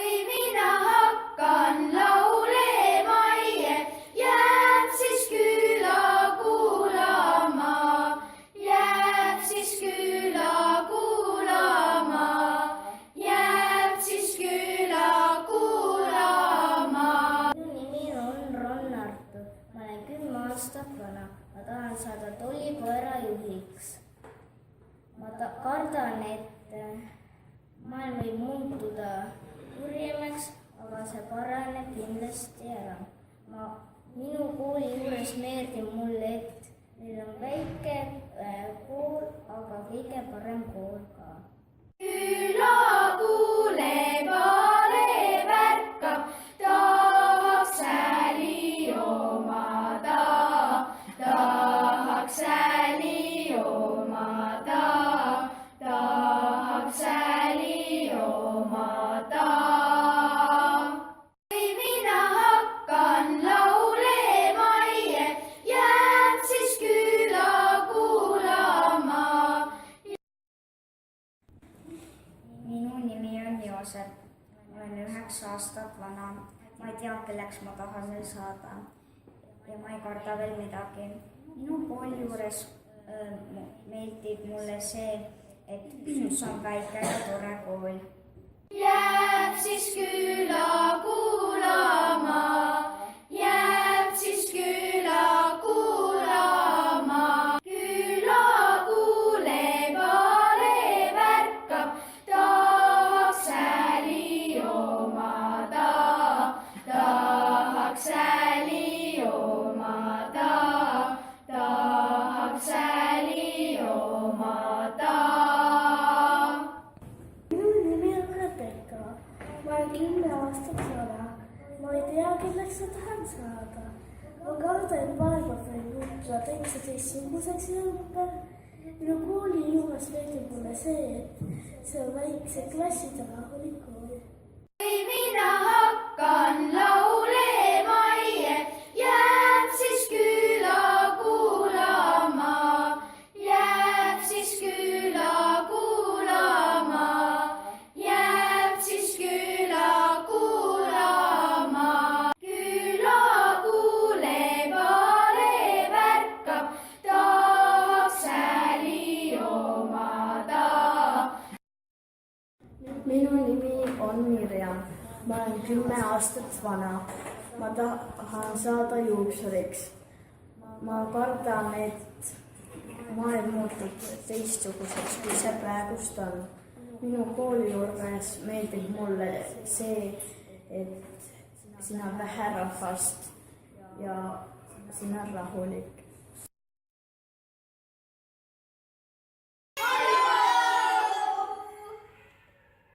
Mina hakkan laulema, jääb siis küla kuulama, jääb siis küla kuulama, jääb siis küla kuulama. Minu nimi on Ron Artur, ma olen 10 aastat vana, ma tahan saada tollikoera juhiks. Ma kardan, et maailm võib muutuda kurjemaks, aga see paraneb kindlasti ära. Minu kooli juures meeldib mulle, et meil on väike kool, aga kõige parem kool ka. Küla kuuleb, alev ärkab, tahaks sääli omada, tahaks sääli omada, tahaks sääli omada. Mina hakkan laulema, jääb siis küla kuulama. Minu nimi on Joosep, ma olen 9 aastat vana, ma ei tea, kelleks ma tahan veel saada ja ma ei karda veel midagi. Minu kooli juures meeldib mulle see, et see on väike ja tore kool. Jääb siis küla kuulama, jääb siis küla kuulama. Küla kuuleb, alev ärkab, tahaks sääli omada, tahaks sääli omada, tahaks sääli omada. Minu nimi on Rebecca, ma olen 10 aastat vana, ma ei tea, kelleks ma tahan saada. Ma kardan, et maailma võib muutuda täitsa teistsuguseks ümber. Minu kooli juures meeldib mulle see, et see on väiksed klassid ja rahulik kool. Mina hakkan laulema, jääb siis küla kuulama, jääb siis küla kuulama, jääb siis küla kuulama. Küla kuuleb, alev ärkab, tahaks sääli omada. Minu nimi on Mirjam, ma olen 10 aastat vana, ma tahan saada juuksuriks. Ma kardan, et maailm muutub teistsuguseks, kui see praegust on. Minu kooli juures meeldib mulle see, et siin on vähe rahvast ja siin on rahulik.